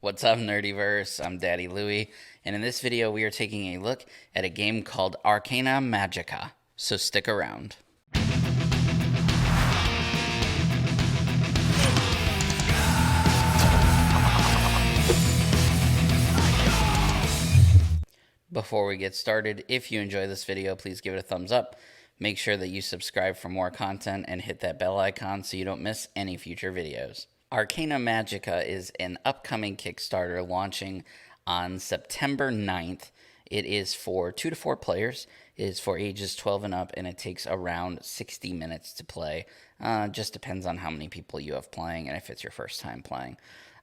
What's up, Nerdyverse? I'm Daddy Louie, and in this video we are taking a look at a game called Arcana Magica, so stick around. Before we get started, if you enjoy this video, please give it a thumbs up. Make sure that you subscribe for more content and hit that bell icon so you don't miss any future videos. Arcana Magica is an upcoming Kickstarter launching on September 9th. It is for 2 to 4 players. It is for ages 12 and up, and it takes around 60 minutes to play. Just depends on how many people you have playing and if it's your first time playing.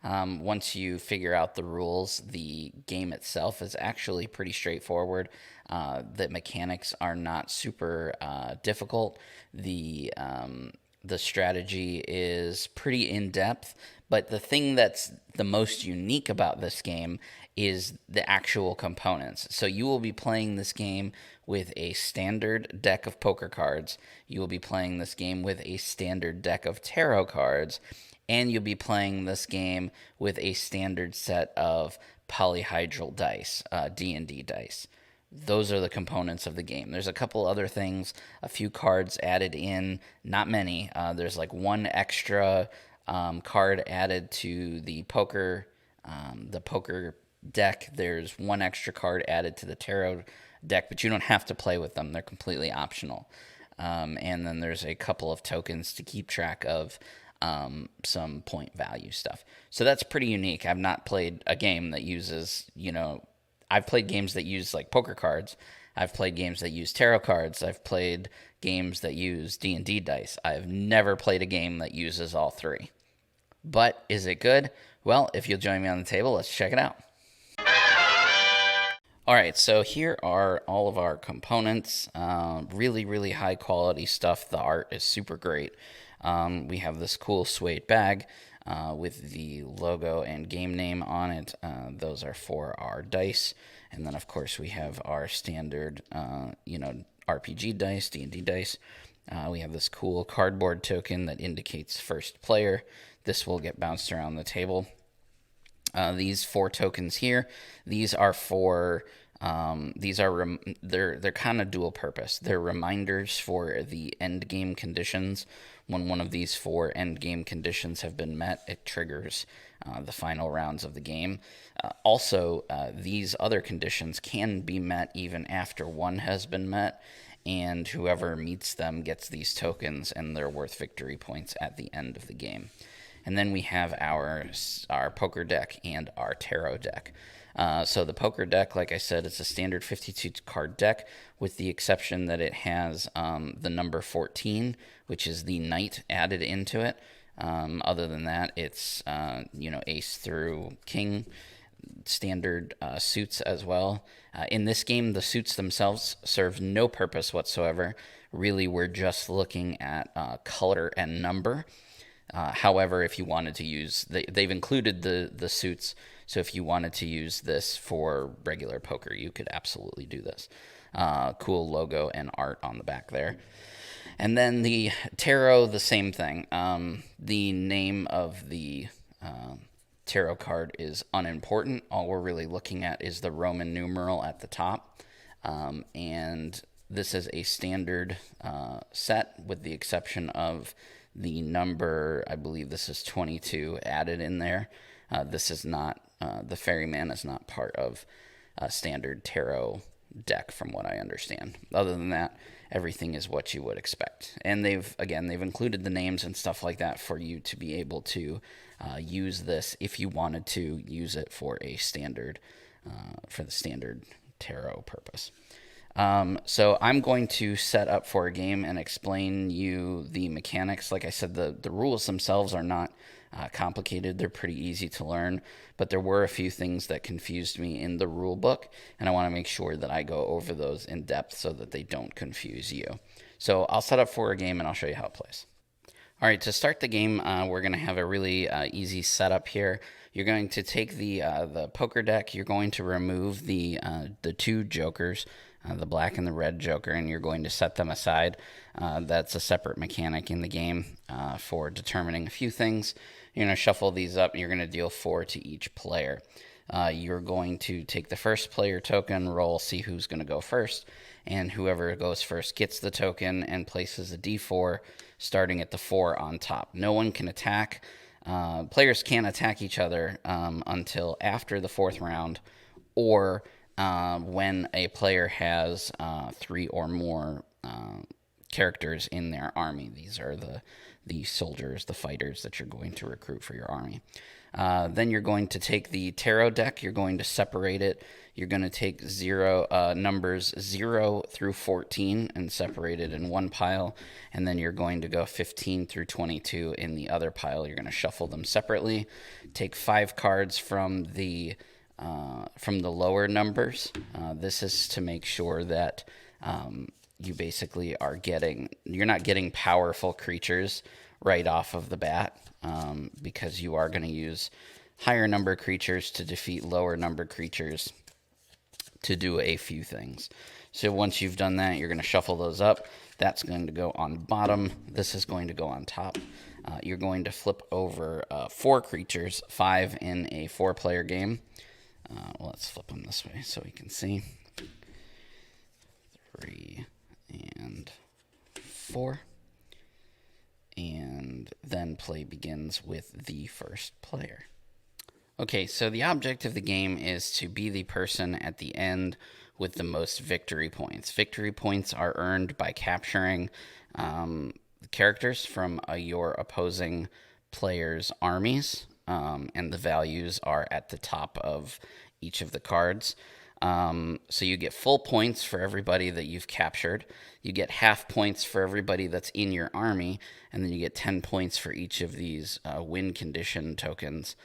Once you figure out the rules, the game itself is actually pretty straightforward. The mechanics are not super difficult. The strategy is pretty in-depth, but the thing that's the most unique about this game is the actual components. So you will be playing this game with a standard deck of poker cards. You will be playing this game with a standard deck of tarot cards. And you'll be playing this game with a standard set of polyhedral dice, D&D dice. Those are the components of the game. There's a couple other things, a few cards added in, not many. There's like one extra card added to the poker deck. There's one extra card added to the tarot deck, but you don't have to play with them. They're completely optional. And then there's a couple of tokens to keep track of some point value stuff. So that's pretty unique. I've not played a game that uses, I've played games that use like poker cards. I've played games that use tarot cards. I've played games that use D&D dice. I've never played a game that uses all three. But is it good? Well, if you'll join me on the table, let's check it out. All right, so here are all of our components. Really, really high quality stuff. The art is super great. We have this cool suede bag with the logo and game name on it. Those are for our dice. And then, of course, we have our standard, RPG dice, D&D dice. We have this cool cardboard token that indicates first player. This will get bounced around the table. These 4 tokens here, these are for they're kind of dual purpose. They're reminders for the end game conditions. When one of these 4 end game conditions have been met, it triggers the final rounds of the game. Also, these other conditions can be met even after one has been met, and whoever meets them gets these tokens, and they're worth victory points at the end of the game. And then we have our poker deck and our tarot deck. So the poker deck, like I said, it's a standard 52-card deck with the exception that it has the number 14, which is the knight added into it. Other than that, it's, ace through king, standard suits as well. In this game, the suits themselves serve no purpose whatsoever. Really, we're just looking at color and number. However, if you wanted to use, they've included the suits, so if you wanted to use this for regular poker, you could absolutely do this. Cool logo and art on the back there. And then the tarot, the same thing. The name of the tarot card is unimportant. All we're really looking at is the Roman numeral at the top. And this is a standard set with the exception of the number, I believe this is 22, added in there. This is not, the ferryman is not part of a standard tarot deck from what I understand. Other than that, everything is what you would expect. And they've included the names and stuff like that for you to be able to use this if you wanted to use it for a standard, for the standard tarot purpose. So I'm going to set up for a game and explain you the mechanics. Like I said, the rules themselves are not complicated. They're pretty easy to learn, but there were a few things that confused me in the rule book, and I want to make sure that I go over those in depth so that they don't confuse you. So I'll set up for a game and I'll show you how it plays. All right, to start the game, we're going to have a really easy setup here. You're going to take the poker deck. You're going to remove the two jokers, the black and the red joker, and you're going to set them aside. That's a separate mechanic in the game for determining a few things. You're going to shuffle these up. You're going to deal 4 to each player. You're going to take the first player token, roll, see who's going to go first, and whoever goes first gets the token and places a d4, starting at the 4 on top. No one can attack. Players can't attack each other until after the 4th round, or when a player has 3 or more characters in their army. These are the soldiers, the fighters that you're going to recruit for your army. Then you're going to take the tarot deck. You're going to separate it. You're going to take numbers 0 through 14 and separate it in one pile. And then you're going to go 15 through 22 in the other pile. You're going to shuffle them separately. Take 5 cards from the lower numbers. This is to make sure that you basically you're not getting powerful creatures right off of the bat, because you are going to use higher number creatures to defeat lower number creatures to do a few things. So once you've done that, you're going to shuffle those up. That's going to go on the bottom. This is going to go on top. You're going to flip over 4 creatures, 5 in a 4-player game. Let's flip them this way so we can see. 3 and 4. And then play begins with the first player. Okay, so the object of the game is to be the person at the end with the most victory points. Victory points are earned by capturing characters from your opposing player's armies, and the values are at the top of each of the cards. So you get full points for everybody that you've captured. You get half points for everybody that's in your army, and then you get 10 points for each of these win condition tokens,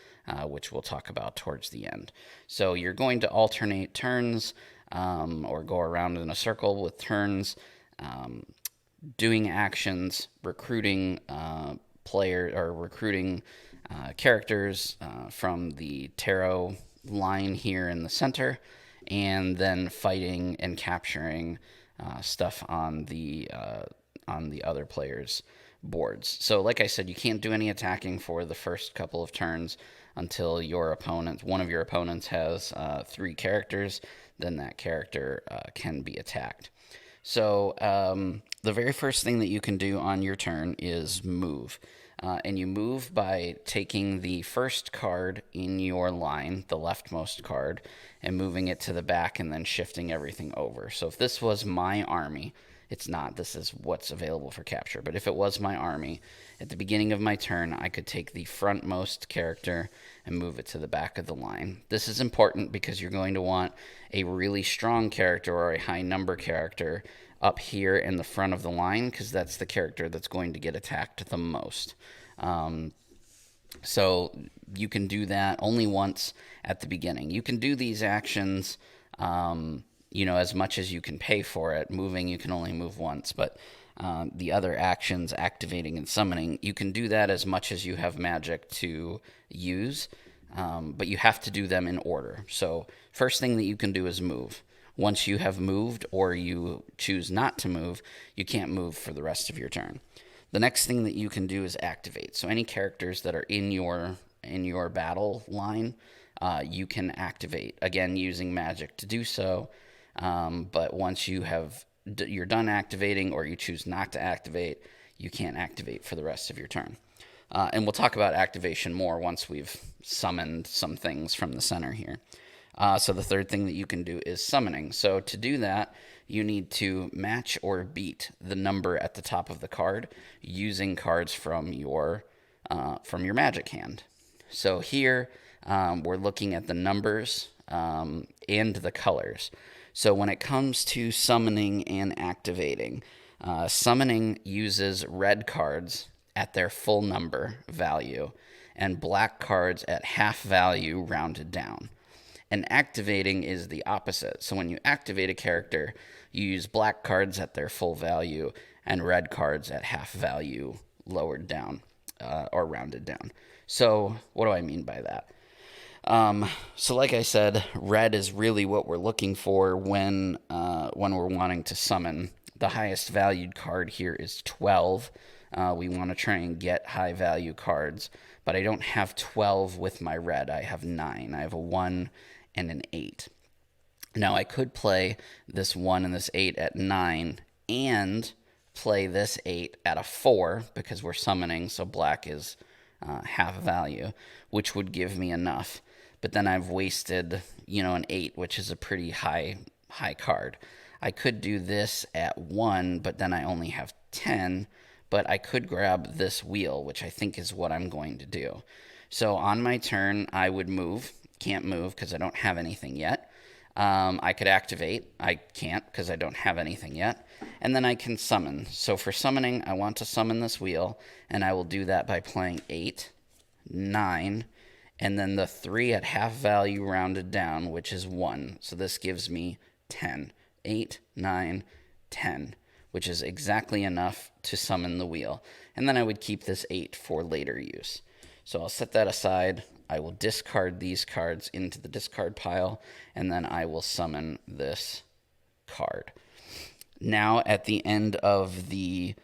which we'll talk about towards the end. So you're going to alternate turns, or go around in a circle with turns, doing actions, recruiting characters from the tarot line here in the center, and then fighting and capturing stuff on the other players' boards. So like I said, you can't do any attacking for the first couple of turns until one of your opponents has 3 characters. Then that character can be attacked. So the very first thing that you can do on your turn is move. And you move by taking the first card in your line, the leftmost card, and moving it to the back and then shifting everything over. So if this was my army, it's not. This is what's available for capture. But if it was my army, at the beginning of my turn, I could take the frontmost character and move it to the back of the line. This is important because you're going to want a really strong character or a high number character up here in the front of the line, because that's the character that's going to get attacked the most. So you can do that only once at the beginning. You can do these actions, as much as you can pay for it. Moving, you can only move once, but the other actions, activating and summoning, you can do that as much as you have magic to use, but you have to do them in order. So first thing that you can do is move. Once you have moved, or you choose not to move, you can't move for the rest of your turn. The next thing that you can do is activate. So any characters that are in your battle line, you can activate. Again, using magic to do so. But once you're done activating, or you choose not to activate, you can't activate for the rest of your turn. And we'll talk about activation more once we've summoned some things from the center here. So the third thing that you can do is summoning. So to do that, you need to match or beat the number at the top of the card using cards from your magic hand. So here we're looking at the numbers and the colors. So when it comes to summoning and activating, summoning uses red cards at their full number value and black cards at half value rounded down. And activating is the opposite. So when you activate a character, you use black cards at their full value and red cards at half value lowered down or rounded down. So what do I mean by that? So like I said, red is really what we're looking for when we're wanting to summon. The highest valued card here is 12. We want to try and get high value cards, but I don't have 12 with my red. I have 9. I have a 1 and an 8. Now I could play this 1 and this 8 at 9 and play this 8 at a 4 because we're summoning, so black is half value, which would give me enough. But then I've wasted, an 8, which is a pretty high card. I could do this at 1, but then I only have 10, but I could grab this wheel, which I think is what I'm going to do. So on my turn, I would move. Can't move because I don't have anything yet. I could activate. I can't because I don't have anything yet. And then I can summon. So for summoning, I want to summon this wheel, and I will do that by playing 8, 9, and then the 3 at half value rounded down, which is 1. So this gives me 10. 8, 9, 10, which is exactly enough to summon the wheel. And then I would keep this 8 for later use. So I'll set that aside. I will discard these cards into the discard pile, and then I will summon this card. Now at the end of the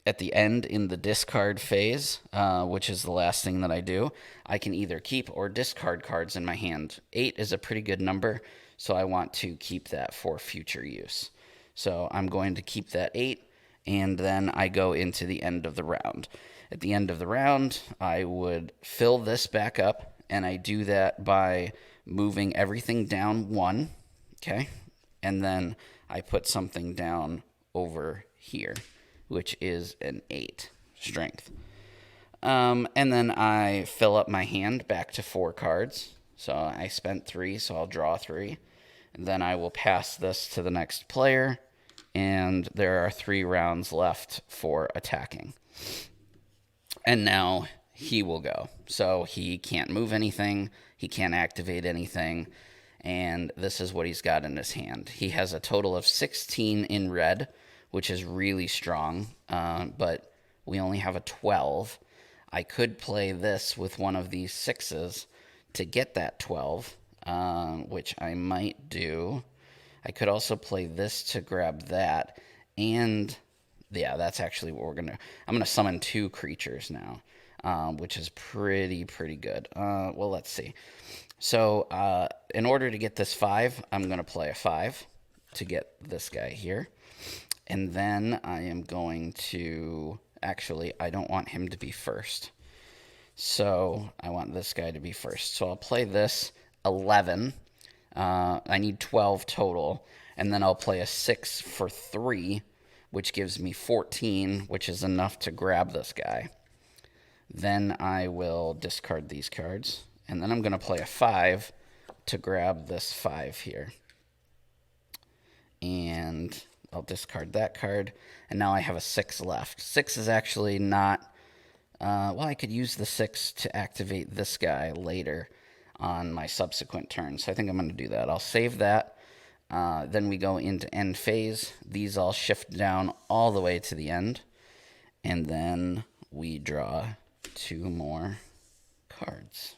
in the discard phase, which is the last thing that I do, I can either keep or discard cards in my hand. 8 is a pretty good number, so I want to keep that for future use. So I'm going to keep that 8, and then I go into the end of the round. At the end of the round, I would fill this back up, and I do that by moving everything down 1, okay? And then I put something down over here, which is an 8 strength. And then I fill up my hand back to 4 cards. So I spent 3, so I'll draw 3. And then I will pass this to the next player, and there are 3 rounds left for attacking. And now he will go. So he can't move anything, he can't activate anything, and this is what he's got in his hand. He has a total of 16 in red, which is really strong, but we only have a 12. I could play this with one of these 6s to get that 12, which I might do. I could also play this to grab that, and yeah, that's actually what we're going to... I'm going to summon 2 creatures now, which is pretty good. Well, let's see. So in order to get this 5, I'm going to play a 5 to get this guy here. And then I am going to... Actually, I don't want him to be first. So I want this guy to be first. So I'll play this 11. I need 12 total. And then I'll play a 6 for 3, which gives me 14, which is enough to grab this guy. Then I will discard these cards. And then I'm going to play a 5 to grab this 5 here. And I'll discard that card. And now I have a 6 left. 6 is actually not... well, I could use the 6 to activate this guy later on my subsequent turn. So I think I'm going to do that. I'll save that. Then we go into end phase. These all shift down all the way to the end. And then we draw 2 more cards.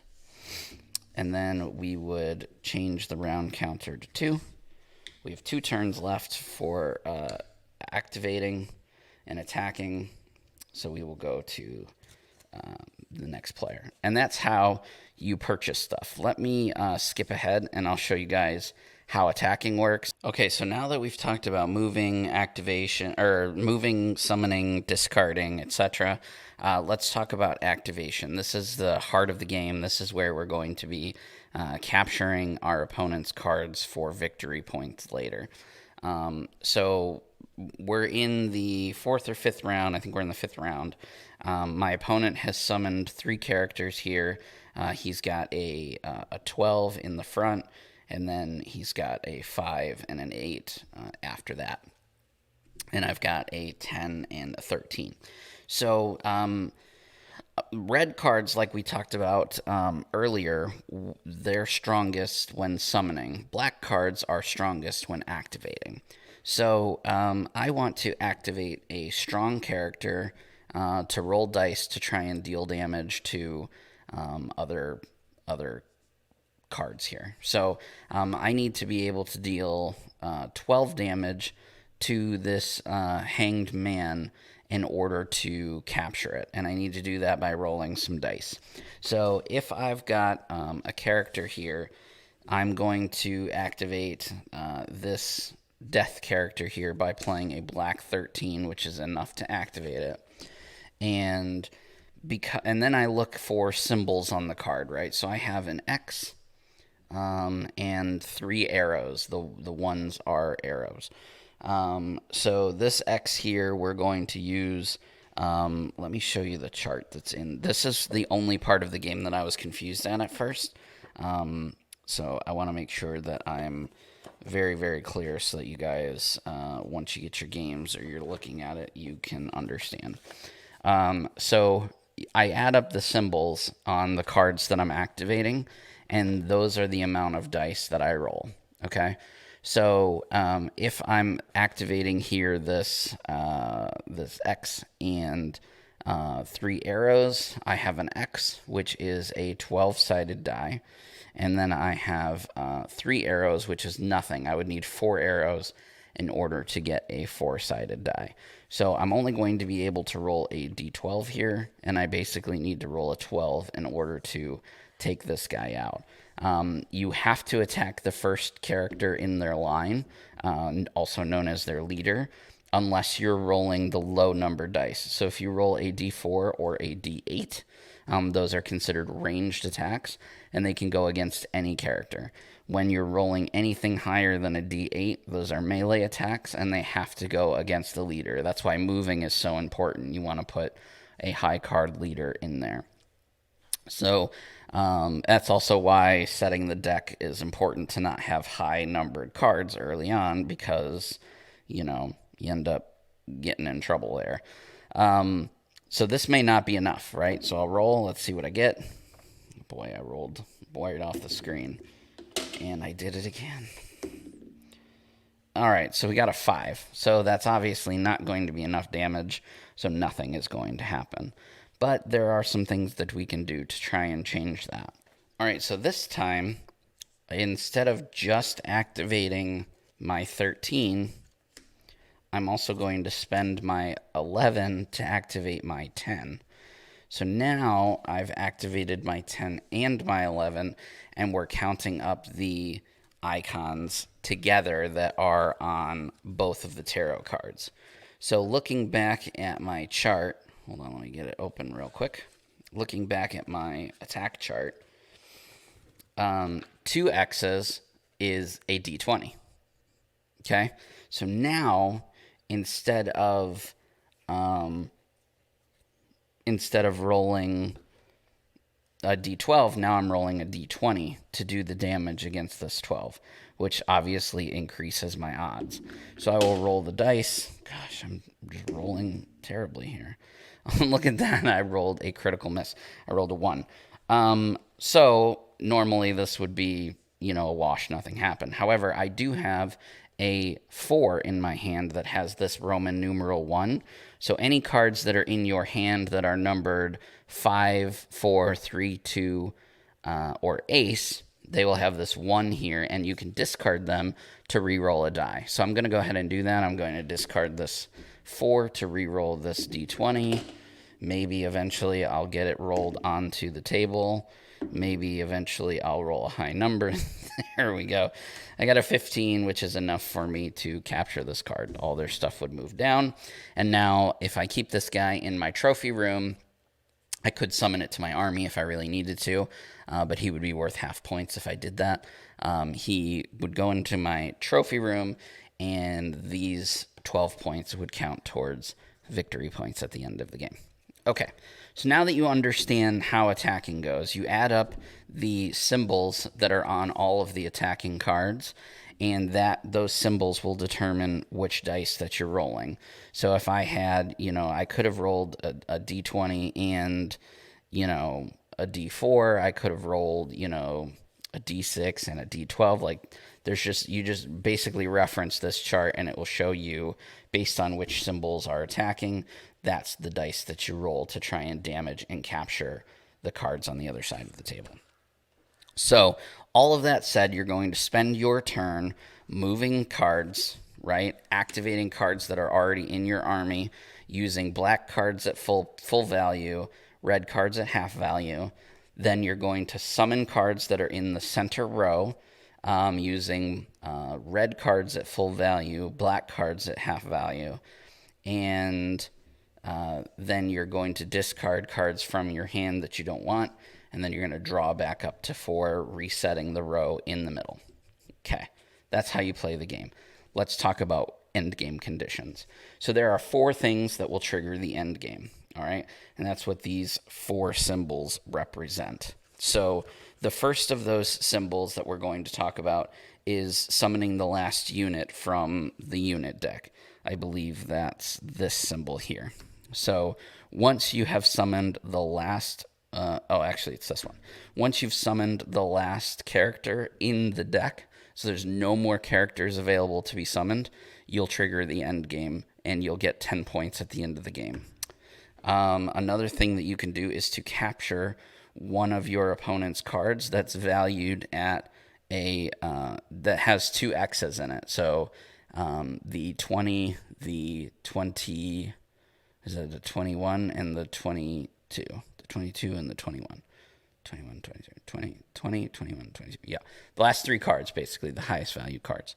And then we would change the round counter to 2. We have 2 turns left for activating and attacking. So we will go to the next player. And that's how you purchase stuff. Let me skip ahead and I'll show you guys how attacking works. Okay, so now that we've talked about moving, activation, or moving, summoning, discarding, etc., let's talk about activation. This is the heart of the game. This is where we're going to be capturing our opponent's cards for victory points later. So we're in the 4th or 5th round. I think we're in the 5th round. My opponent has summoned 3 characters here. He's got a 12 in the front, and then he's got a 5 and an 8 after that. And I've got a 10 and a 13. So red cards, like we talked about earlier, they're strongest when summoning. Black cards are strongest when activating. So I want to activate a strong character to roll dice to try and deal damage to other cards here. So I need to be able to deal 12 damage to this hanged man in order to capture it. And I need to do that by rolling some dice. So if I've got a character here, I'm going to activate this death character here by playing a black 13, which is enough to activate it. And then I look for symbols on the card, right? So I have an X and 3 arrows. The ones are arrows. So this X here, we're going to use. Let me show you the chart that's in. This is the only part of the game that I was confused at first. So I want to make sure that I'm very, very clear so that you guys, once you get your games or you're looking at it, you can understand. So I add up the symbols on the cards that I'm activating, and those are the amount of dice that I roll. Okay. So if I'm activating here this X and 3 arrows, I have an X, which is a 12-sided die. And then I have 3 arrows, which is nothing. I would need 4 arrows in order to get a 4-sided die. So I'm only going to be able to roll a d12 here, and I basically need to roll a 12 in order to take this guy out. You have to attack the first character in their line, also known as their leader, unless you're rolling the low number dice. So if you roll a d4 or a d8, those are considered ranged attacks, and they can go against any character. When you're rolling anything higher than a d8, those are melee attacks, and they have to go against the leader. That's why moving is so important. You want to put a high card leader in there. So that's also why setting the deck is important to not have high numbered cards early on, because, you end up getting in trouble there. So this may not be enough, right? So I'll roll. Let's see what I get. Boy, I rolled right off the screen. And I did it again. All right, so we got a 5. So that's obviously not going to be enough damage, so nothing is going to happen. But there are some things that we can do to try and change that. All right, so this time, instead of just activating my 13, I'm also going to spend my 11 to activate my 10. So now I've activated my 10 and my 11, and we're counting up the icons together that are on both of the tarot cards. So looking back at my chart, hold on, let me get it open real quick. Looking back at my attack chart, 2 X's is a d20. Okay? So now, instead of rolling a d12, now I'm rolling a d20 to do the damage against this 12, which obviously increases my odds. So I will roll the dice. Gosh, I'm just rolling terribly here. Look at that. I rolled a critical miss. I rolled a 1. So normally this would be, a wash, nothing happened. However, I do have a 4 in my hand that has this Roman numeral 1. So any cards that are in your hand that are numbered 5, 4, 3, 2, or ace, they will have this 1 here, and you can discard them to re-roll a die. So I'm going to go ahead and do that. I'm going to discard this 4 to re-roll this d20. Maybe eventually I'll get it rolled onto the table. Maybe eventually I'll roll a high number. There we go. I got a 15, which is enough for me to capture this card. All their stuff would move down. And now if I keep this guy in my trophy room, I could summon it to my army if I really needed to, but he would be worth half points if I did that. He would go into my trophy room, and these 12 points would count towards victory points at the end of the game. Okay, so now that you understand how attacking goes, you add up the symbols that are on all of the attacking cards, and those symbols will determine which dice that you're rolling. So if I had, I could have rolled a d20 and, a d4. I could have rolled, a d6 and a d12. Like, you just basically reference this chart, and it will show you, based on which symbols are attacking, that's the dice that you roll to try and damage and capture the cards on the other side of the table. So all of that said, you're going to spend your turn moving cards, right? Activating cards that are already in your army, using black cards at full value, red cards at half value. Then you're going to summon cards that are in the center row, using red cards at full value, black cards at half value, and then you're going to discard cards from your hand that you don't want, and then you're going to draw back up to 4, resetting the row in the middle. Okay, that's how you play the game. Let's talk about endgame conditions. So there are 4 things that will trigger the endgame, all right? And that's what these 4 symbols represent. So the first of those symbols that we're going to talk about is summoning the last unit from the unit deck. I believe that's this symbol here. So once you have summoned the last, actually it's this one. Once you've summoned the last character in the deck, so there's no more characters available to be summoned, you'll trigger the end game and you'll get 10 points at the end of the game. Another thing that you can do is to capture one of your opponent's cards that's valued at that has 2 X's in it. So the 20, is it the 21 and the 22? The 22 and the 21. 21, 22, 20, 20, 21, 22. Yeah. The last 3 cards, basically, the highest value cards.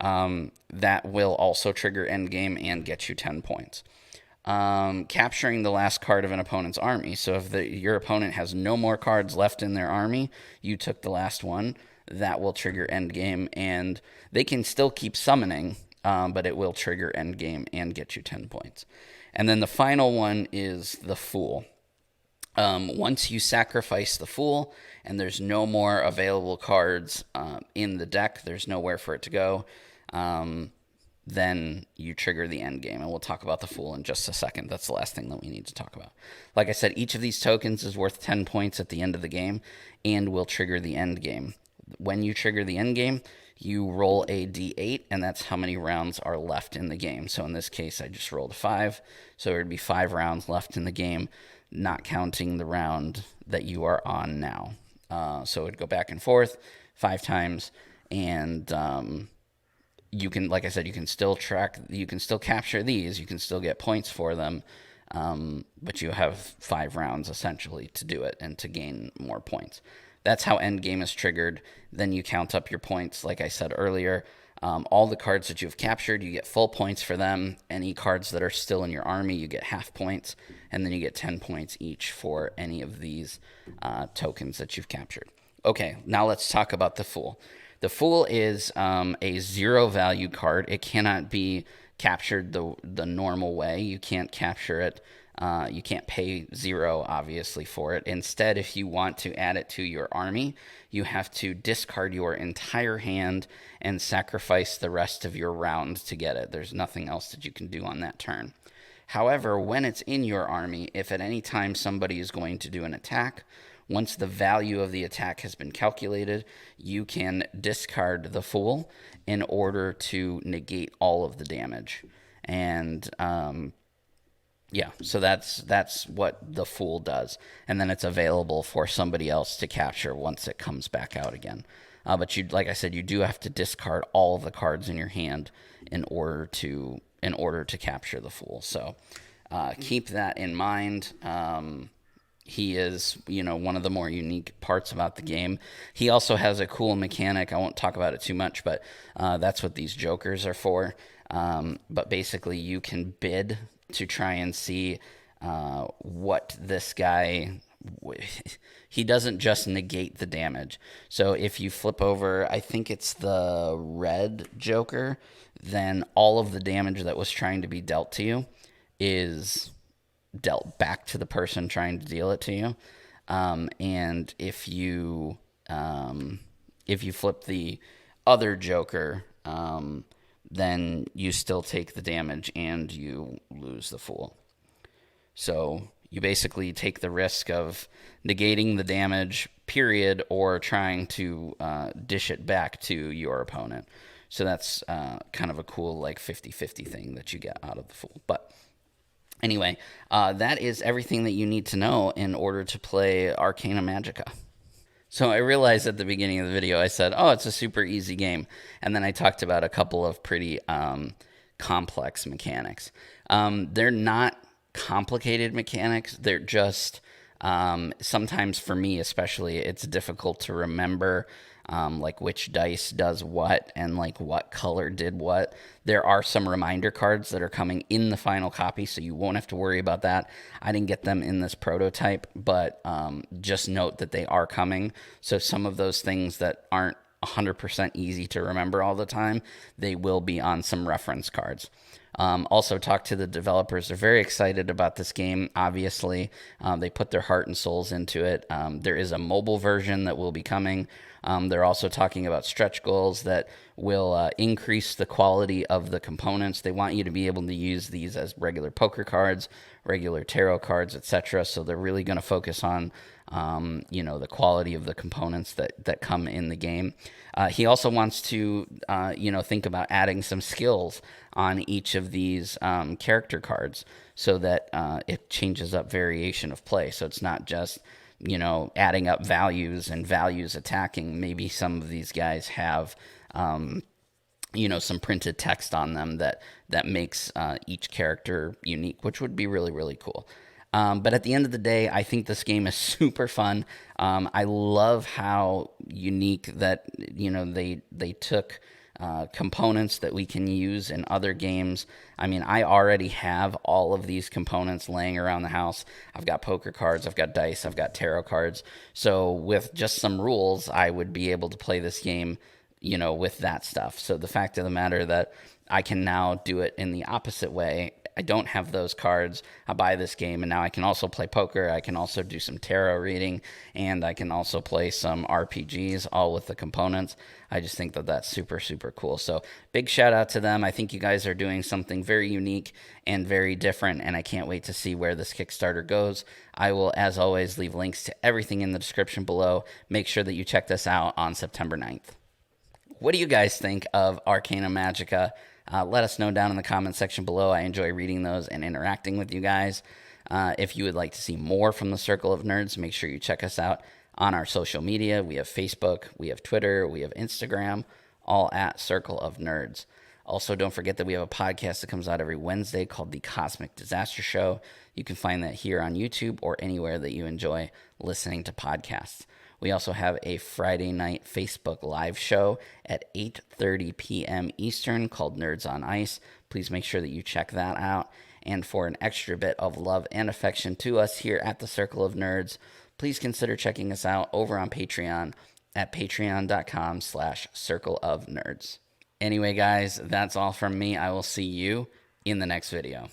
That will also trigger endgame and get you 10 points. Capturing the last card of an opponent's army. So if your opponent has no more cards left in their army, you took the last one, that will trigger endgame, and they can still keep summoning, but it will trigger endgame and get you 10 points. And then the final one is the Fool. Once you sacrifice the Fool and there's no more available cards in the deck, there's nowhere for it to go, then you trigger the end game. And we'll talk about the Fool in just a second. That's the last thing that we need to talk about. Like I said, each of these tokens is worth 10 points at the end of the game and will trigger the end game. When you trigger the end game, you roll a d8, and that's how many rounds are left in the game. So in this case, I just rolled a 5. So it would be 5 rounds left in the game, not counting the round that you are on now. So it would go back and forth 5 times, and you can, like I said, you can still capture these, you can still get points for them, but you have 5 rounds essentially to do it and to gain more points. That's how endgame is triggered. Then you count up your points, like I said earlier. All the cards that you've captured, you get full points for them. Any cards that are still in your army, you get half points, and then you get 10 points each for any of these tokens that you've captured. Okay, now let's talk about the Fool. The Fool is a 0 value card. It cannot be captured the normal way. You can't capture it. You can't pay 0, obviously, for it. Instead, if you want to add it to your army, you have to discard your entire hand and sacrifice the rest of your round to get it. There's nothing else that you can do on that turn. However, when it's in your army, if at any time somebody is going to do an attack, once the value of the attack has been calculated, you can discard the Fool in order to negate all of the damage. And yeah, so that's what the Fool does. And then it's available for somebody else to capture once it comes back out again. But like I said, you do have to discard all of the cards in your hand in order to capture the Fool. So keep that in mind. He is, one of the more unique parts about the game. He also has a cool mechanic. I won't talk about it too much, but that's what these jokers are for. But basically, you can bid to try and see what this guy... He doesn't just negate the damage. So if you flip over, I think it's the red joker, then all of the damage that was trying to be dealt to you is dealt back to the person trying to deal it to you. And if you flip the other joker, then you still take the damage and you lose the Fool. So you basically take the risk of negating the damage, period, or trying to dish it back to your opponent. So that's kind of a cool 50-50 thing that you get out of the Fool. But Anyway, that is everything that you need to know in order to play Arcana Magica. So I realized at the beginning of the video, I said, oh, it's a super easy game. And then I talked about a couple of pretty complex mechanics. They're not complicated mechanics. They're just, sometimes for me especially, it's difficult to remember like which dice does what and like what color did what. There are some reminder cards that are coming in the final copy, so you won't have to worry about that. I didn't get them in this prototype, but just note that they are coming. So some of those things that aren't 100% easy to remember all the time, they will be on some reference cards. Also, talk to the developers. They're very excited about this game. Obviously, they put their heart and souls into it. There is a mobile version that will be coming. They're also talking about stretch goals that will increase the quality of the components. They want you to be able to use these as regular poker cards, regular tarot cards, etc. So they're really going to focus on the quality of the components that come in the game. He also wants to, think about adding some skills on each of these character cards so that it changes up variation of play. So it's not just, adding up values and values attacking. Maybe some of these guys have, some printed text on them that makes each character unique, which would be really, really cool. But at the end of the day, I think this game is super fun. I love how unique that they took components that we can use in other games. I mean, I already have all of these components laying around the house. I've got poker cards, I've got dice, I've got tarot cards. So with just some rules, I would be able to play this game, with that stuff. So the fact of the matter that I can now do it in the opposite way. I don't have those cards. I buy this game, and now I can also play poker. I can also do some tarot reading, and I can also play some RPGs, all with the components. I just think that that's super, super cool. So big shout out to them. I think you guys are doing something very unique and very different, and I can't wait to see where this Kickstarter goes. I will, as always, leave links to everything in the description below. Make sure that you check this out on September 9th. What do you guys think of Arcana Magica? Let us know down in the comment section below. I enjoy reading those and interacting with you guys. If you would like to see more from the Circle of Nerds, make sure you check us out on our social media. We have Facebook, we have Twitter, we have Instagram, all at Circle of Nerds. Also, don't forget that we have a podcast that comes out every Wednesday called The Cosmic Disaster Show. You can find that here on YouTube or anywhere that you enjoy listening to podcasts. We also have a Friday night Facebook live show at 8:30 p.m. Eastern called Nerds on Ice. Please make sure that you check that out. And for an extra bit of love and affection to us here at the Circle of Nerds, please consider checking us out over on Patreon at patreon.com/Circle of Nerds. Anyway, guys, that's all from me. I will see you in the next video.